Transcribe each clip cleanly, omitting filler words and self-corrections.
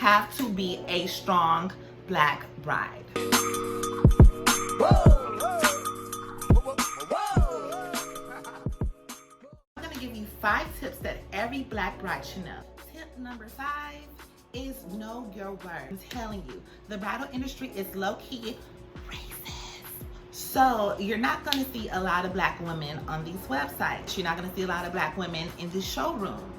have to be a strong black bride. I'm gonna give you 5 tips that every black bride should know. Tip number 5 is know your worth. I'm telling you, the bridal industry is low-key racist. So you're not gonna see a lot of black women on these websites. You're not gonna see a lot of black women in the showrooms.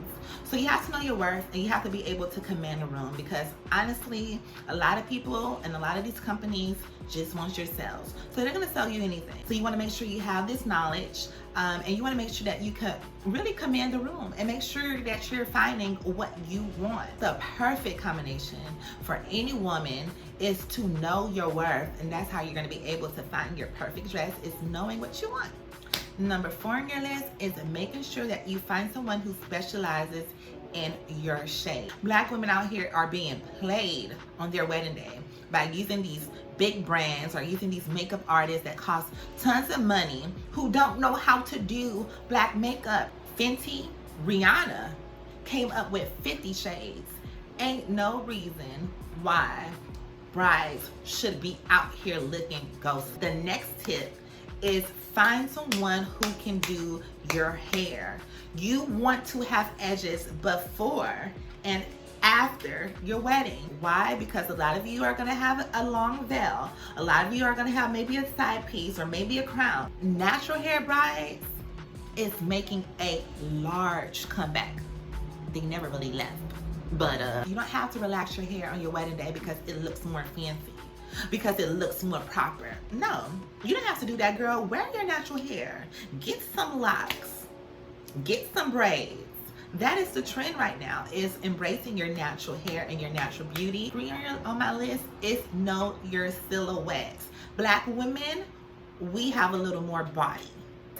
So you have to know your worth, and you have to be able to command a room, because honestly, a lot of people and a lot of these companies just want your sales. So they're gonna sell you anything. So you wanna make sure you have this knowledge, and you wanna make sure that you can really command the room and make sure that you're finding what you want. The perfect combination for any woman is to know your worth, and that's how you're gonna be able to find your perfect dress, is knowing what you want. Number 4 on your list is making sure that you find someone who specializes in your shade. Black women out here are being played on their wedding day by using these big brands or using these makeup artists that cost tons of money, who don't know how to do black makeup. Fenty, Rihanna came up with 50 shades. Ain't no reason why brides should be out here looking ghosty. The next tip is find someone who can do your hair. You want to have edges before and after your wedding. Why? Because a lot of you are gonna have a long veil. A lot of you are gonna have maybe a side piece or maybe a crown. Natural hair brides is making a large comeback. They never really left. But you don't have to relax your hair on your wedding day because it looks more fancy, because it looks more proper. No, you don't have to do that, girl. Wear your natural hair. Get some locks. Get some braids. That is the trend right now, is embracing your natural hair and your natural beauty. 3 on my list is know your silhouette. Black women, we have a little more body.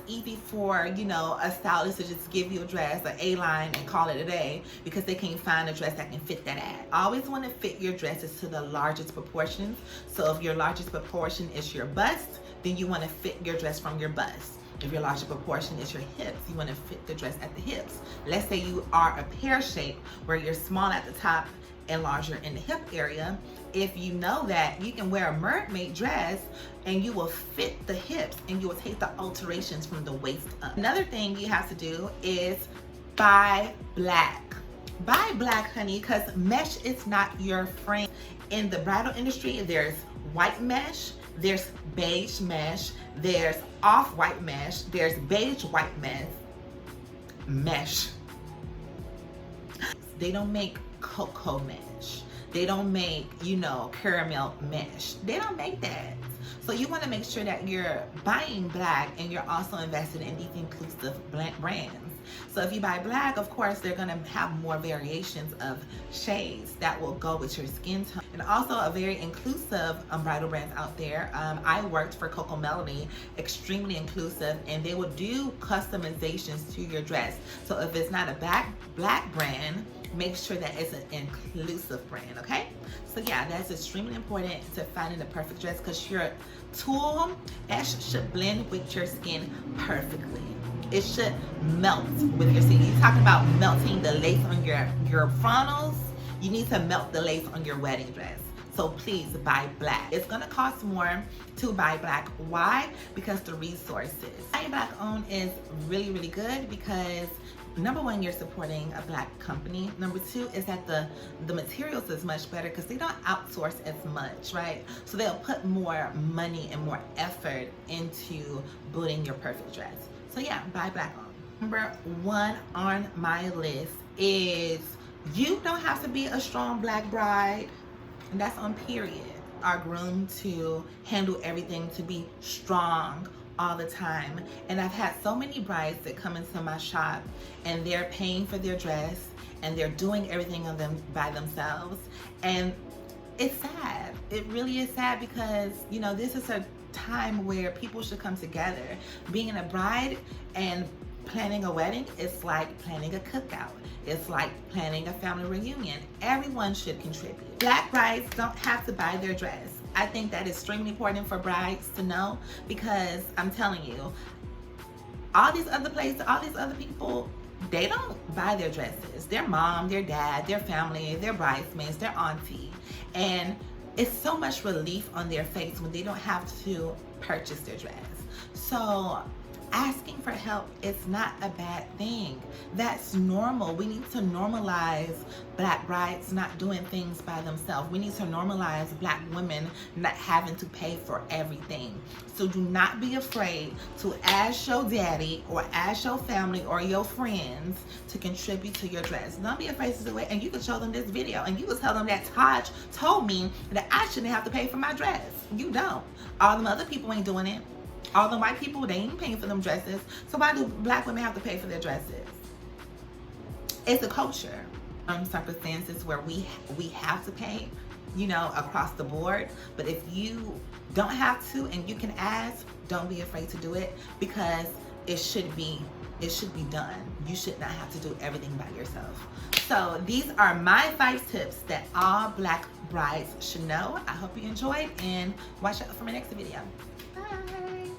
Easy for, you know, a stylist to just give you a dress, an A-line, and call it a day because they can't find a dress that can fit that ad. Always want to fit your dresses to the largest proportions. So if your largest proportion is your bust, then you want to fit your dress from your bust. If your largest proportion is your hips, you want to fit the dress at the hips. Let's say you are a pear shape where you're small at the top and larger in the hip area. If you know that, you can wear a mermaid dress and you will fit the hips and you will take the alterations from the waist up. Another thing you have to do is buy black. Buy black, honey, because mesh is not your friend. In the bridal industry, there's white mesh, there's beige mesh, there's off-white mesh, there's beige white mesh. They don't make cocoa mesh. They don't make, you know, caramel mesh. They don't make that. So you want to make sure that you're buying black and you're also invested in these inclusive brands. So if you buy black, of course, they're going to have more variations of shades that will go with your skin tone. And also a very inclusive bridal brands out there. I worked for Coco Melody, extremely inclusive, and they will do customizations to your dress. So if it's not a black brand, make sure that it's an inclusive brand, okay? So yeah, that's extremely important to finding the perfect dress, because your tulle mesh should blend with your skin perfectly. It should melt with your skin. You're talking about melting the lace on your frontals. You need to melt the lace on your wedding dress. So please buy black. It's gonna cost more to buy black. Why? Because the resources. Buying black owned is really, really good because number 1, you're supporting a black company. Number 2 is that the materials is much better because they don't outsource as much, right? So they'll put more money and more effort into building your perfect dress. So yeah, buy black owned. Number 1 on my list is you don't have to be a strong black bride, and that's on period. Are groomed to handle everything, to be strong all the time. And I've had so many brides that come into my shop and they're paying for their dress and they're doing everything on them by themselves, and it's sad. It really is sad because, you know, this is a time where people should come together. Being a bride and planning a wedding is like planning a cookout. It's like planning a family reunion. Everyone should contribute. Black brides don't have to buy their dress. I think that is extremely important for brides to know, because I'm telling you, all these other places, all these other people, they don't buy their dresses. Their mom, their dad, their family, their bridesmaids, their auntie. And it's so much relief on their face when they don't have to purchase their dress. So asking for help is not a bad thing. That's normal. We need to normalize black brides not doing things by themselves. We need to normalize black women not having to pay for everything. So do not be afraid to ask your daddy or ask your family or your friends to contribute to your dress. Don't be afraid to do it, and you can show them this video and you can tell them that Taj told me that I shouldn't have to pay for my dress. You don't. All them other people ain't doing it. All the white people, they ain't paying for them dresses. So why do black women have to pay for their dresses? It's a culture. Circumstances where we have to pay, you know, across the board. But if you don't have to and you can ask, don't be afraid to do it, because it should be done. You should not have to do everything by yourself. So these are my 5 tips that all black brides should know. I hope you enjoyed, and watch out for my next video. Bye.